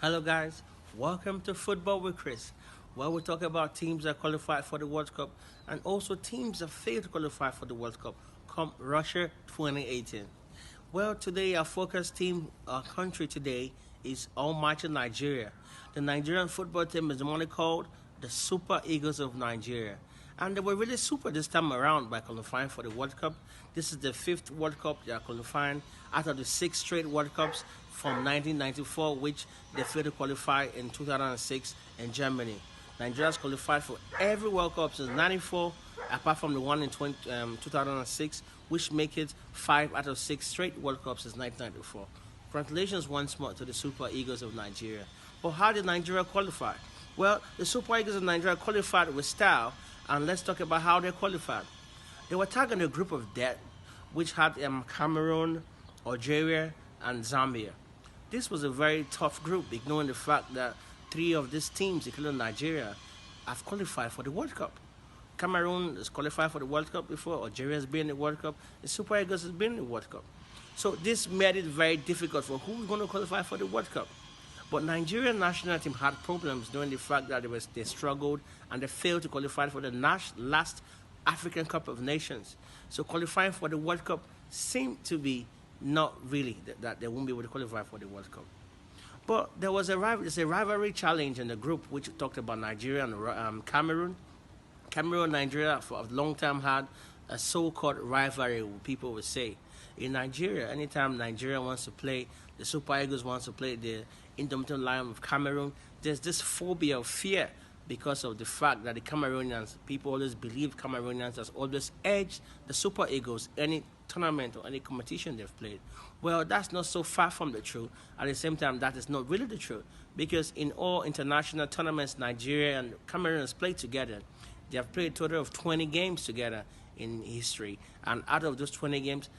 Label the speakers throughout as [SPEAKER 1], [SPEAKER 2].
[SPEAKER 1] Hello, guys. Welcome to Football with Chris, where we talk about teams that qualified for the World Cup and also teams that failed to qualify for the World Cup come Russia 2018. Well, today our focus team, our country today, is Almighty Nigeria. The Nigerian football team is normally called the Super Eagles of Nigeria. And they were really super this time around by qualifying for the World Cup. This is the fifth World Cup they are qualifying out of the six straight World Cups from 1994, which they failed to qualify in 2006 in Germany. Nigeria has qualified for every World Cup since 94, apart from the one in 2006, which make it 5 out of 6 straight World Cups since 1994. Congratulations once more to the Super Eagles of Nigeria. But how did Nigeria qualify? Well, the Super Eagles of Nigeria qualified with style, and let's talk about how they qualified. They were tagging a group of death, which had Cameroon, Algeria, and Zambia. This was a very tough group, ignoring the fact that 3 of these teams, including Nigeria, have qualified for the World Cup. Cameroon has qualified for the World Cup before, Algeria has been in the World Cup, the Super Eagles has been in the World Cup. So this made it very difficult for who's going to qualify for the World Cup. But Nigerian national team had problems knowing the fact that they struggled and they failed to qualify for the last African Cup of Nations. So qualifying for the World Cup seemed to be not really that they won't be able to qualify for the World Cup. But there was a rivalry challenge in the group which talked about Nigeria and Cameroon. Cameroon and Nigeria for a long time had a so-called rivalry, people would say. In Nigeria, anytime Nigeria wants to play, the Super Eagles wants to play the Indomitable Lion of Cameroon, there's this phobia of fear because of the fact that the Cameroonians, people always believe Cameroonians has always edged the Super Eagles any tournament or any competition they've played. Well, that's not so far from the truth. At the same time, that is not really the truth, because in all international tournaments Nigeria and Cameroon has played together. They have played a total of 20 games together in history, and out of those 20 games,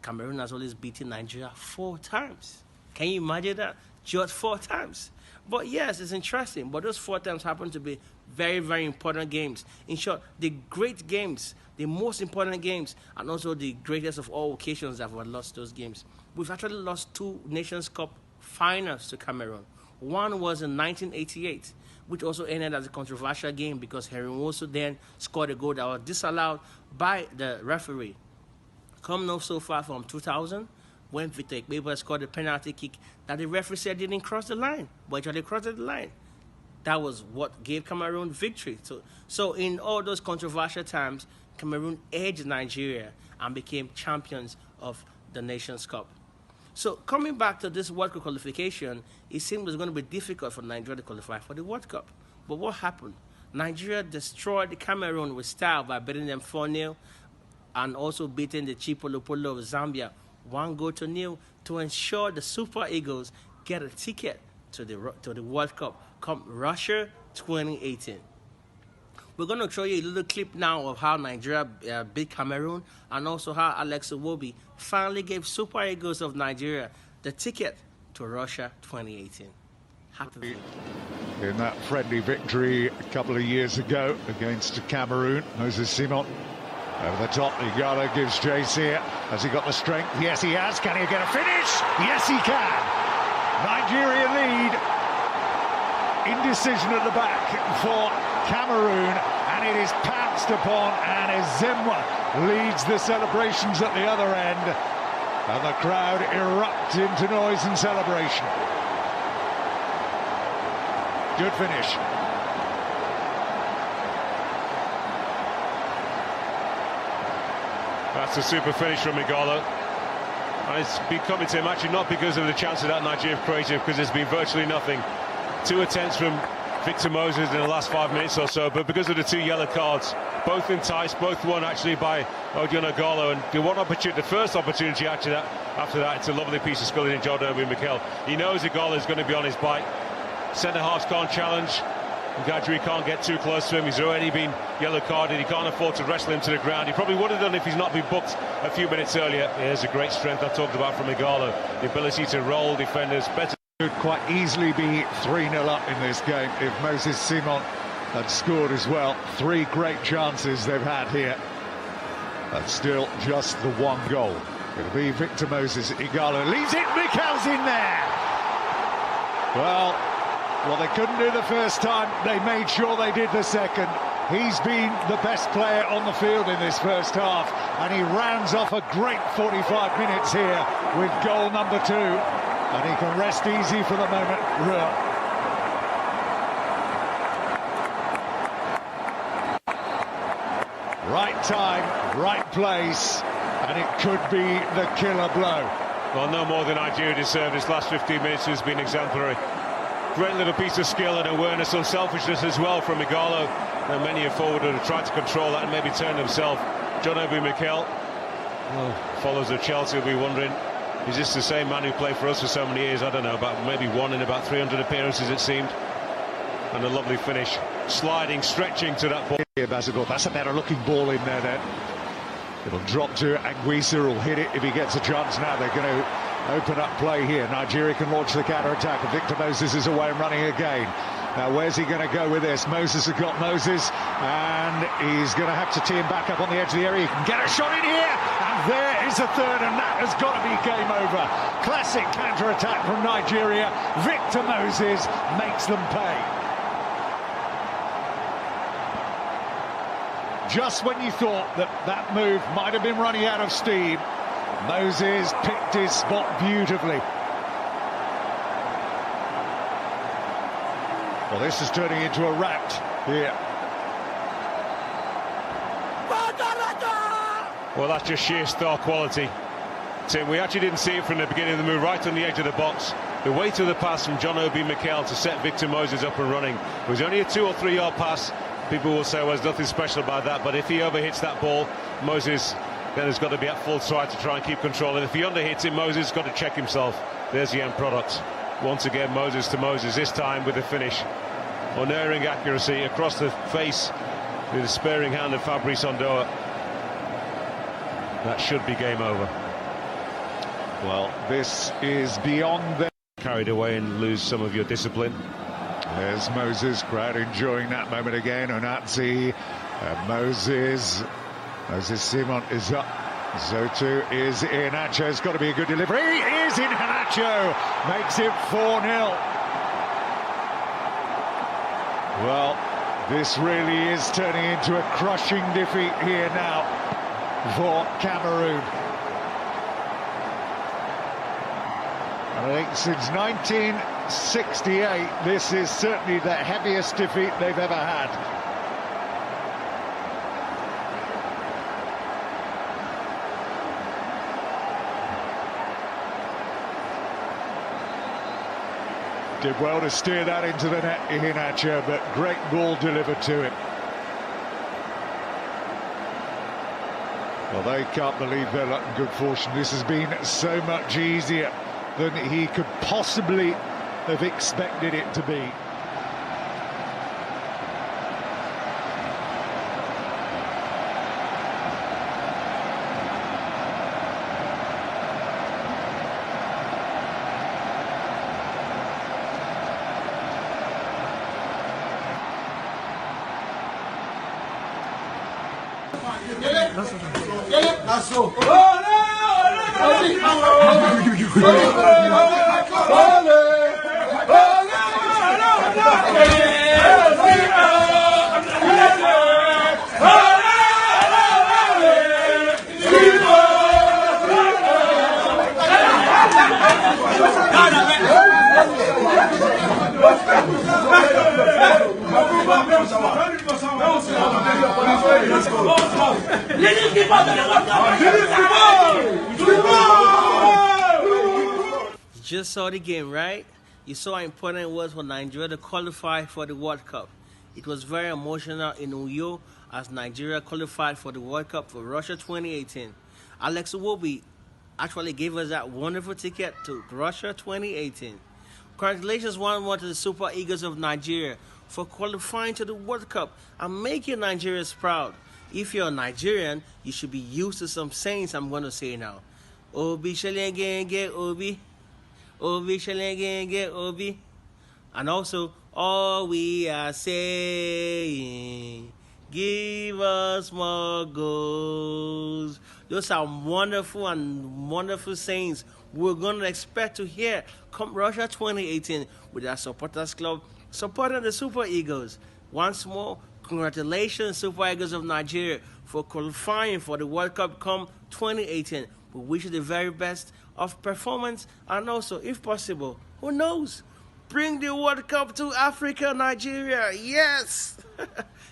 [SPEAKER 1] Cameroon has always beaten Nigeria 4 times. Can you imagine that? Just 4 times. But yes, it's interesting. But those 4 times happen to be very, very important games. In short, the great games, the most important games, and also the greatest of all occasions that we've lost those games. We've actually lost 2 Nations Cup finals to Cameroon. One was in 1988, which also ended as a controversial game because Henry Nwosu then scored a goal that was disallowed by the referee. Come not so far from 2000, when Victor Ikpeba scored a penalty kick that the referee said didn't cross the line, but actually crossed the line. That was what gave Cameroon victory. So in all those controversial times, Cameroon edged Nigeria and became champions of the Nations Cup. So coming back to this World Cup qualification, it seemed it was going to be difficult for Nigeria to qualify for the World Cup. But what happened? Nigeria destroyed the Cameroon with style by beating them 4-0 and also beating the Chipolopolo of Zambia 1-0 to ensure the Super Eagles get a ticket to the World Cup come Russia 2018. We're going to show you a little clip now of how Nigeria beat Cameroon and also how Alex Iwobi finally gave Super Eagles of Nigeria the ticket to Russia 2018. Happy
[SPEAKER 2] in that friendly victory a couple of years ago against Cameroon. Moses Simon over the top. Igalo gives JC. Has he got the strength? Yes, he has. Can he get a finish? Yes, he can. Nigeria lead. Indecision at the back for Cameroon, and it is pounced upon, and Ezemwa leads the celebrations at the other end, and the crowd erupt into noise and celebration. Good finish.
[SPEAKER 3] That's a super finish from Igalo. And it's been coming to him actually not because of the chances that Nigeria have created, because there's been virtually nothing. 2 attempts from Victor Moses in the last 5 minutes or so, but because of the 2 yellow cards, both enticed, both won actually by Odion Igalo, and the first opportunity actually after that, it's a lovely piece of skill in Jordan Mikel. He knows Igalo is going to be on his bike. Centre halves can't challenge. Gadri can't get too close to him. He's already been yellow carded. He can't afford to wrestle him to the ground. He probably would have done if he's not been booked a few minutes earlier. Here's a great strength I talked about from Igalo. The ability to roll defenders better.
[SPEAKER 2] Could quite easily be 3-0 up in this game if Moses Simon had scored as well. 3 great chances they've had here, but still just the 1 goal. It'll be Victor Moses. Igalo leaves it. Mikel's in there. Well, what they couldn't do the first time, they made sure they did the second. He's been the best player on the field in this first half, and he rounds off a great 45 minutes here with goal number 2. And he can rest easy for the moment. Right time, right place, and it could be the killer blow.
[SPEAKER 3] Well, no more than Nigeria deserved. This last 15 minutes has been exemplary. Great little piece of skill and awareness, unselfishness as well from Igalo. And many a forward would have tried to control that and maybe turn himself. John Obi Mikel, follows of Chelsea, will be wondering, is this the same man who played for us for so many years? I don't know, about maybe one in about 300 appearances it seemed. And a lovely finish, sliding, stretching to that ball.
[SPEAKER 2] Yeah, that's a better looking ball in there then. It'll drop to Anguissa, who'll hit it if he gets a chance now. They're going to open up play here. Nigeria can launch the counter-attack, and Victor Moses is away and running again. Now, where's he going to go with this? Moses has got Moses, and he's going to have to tee him back up on the edge of the area. He can get a shot in here, and there is a third, and that has got to be game over. Classic counter-attack from Nigeria. Victor Moses makes them pay. Just when you thought that that move might have been running out of steam, Moses picked his spot beautifully. Well, this is turning into a rout here.
[SPEAKER 3] Well, that's just sheer star quality. Tim, we actually didn't see it from the beginning of the move, right on the edge of the box. The weight of the pass from John Obi Mikel to set Victor Moses up and running. It was only a 2 or 3 yard pass. People will say, well, there's nothing special about that, but if he overhits that ball, Moses then has got to be at full stride to try and keep control. And if he underhits it, Moses has got to check himself. There's the end product. Once again, Moses to Moses, this time with the finish. Unerring accuracy across the face with the sparing hand of Fabrice Ondoa. That should be game over.
[SPEAKER 2] Well, this is beyond the...
[SPEAKER 3] Carried away and lose some of your discipline.
[SPEAKER 2] There's Moses, crowd enjoying that moment again. Onatsi, Moses Simon is up. Zotu is in. Nacho's got to be a good delivery. He is in. Nacho makes it 4-0. Well, this really is turning into a crushing defeat here now for Cameroon. And I think since 1968, this is certainly the heaviest defeat they've ever had. Did well to steer that into the net, Iheanacho, but great ball delivered to him. Well, they can't believe their luck and good fortune. This has been so much easier than he could possibly have expected it to be.
[SPEAKER 1] You just saw the game, right? You saw how important it was for Nigeria to qualify for the World Cup. It was very emotional in Uyo as Nigeria qualified for the World Cup for Russia 2018. Alex Iwobi actually gave us that wonderful ticket to Russia 2018. Congratulations 1-1 to the Super Eagles of Nigeria for qualifying to the World Cup and making Nigerians proud. If you're a Nigerian, you should be used to some sayings I'm going to say now. Obi shalenge Obi. Obi shalenge Obi. And also, all we are saying Give us more goals. Those are wonderful and wonderful sayings we're going to expect to hear come Russia 2018 with our supporters club supporting the Super Eagles. Once more, congratulations, Super Eagles of Nigeria, for qualifying for the World Cup come 2018. We wish you the very best of performance, and also, if possible, who knows, bring the World Cup to Africa, Nigeria. Yes!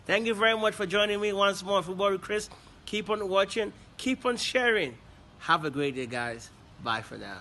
[SPEAKER 1] Thank you very much for joining me once more, Football with Chris. Keep on watching, keep on sharing. Have a great day, guys. Bye for now.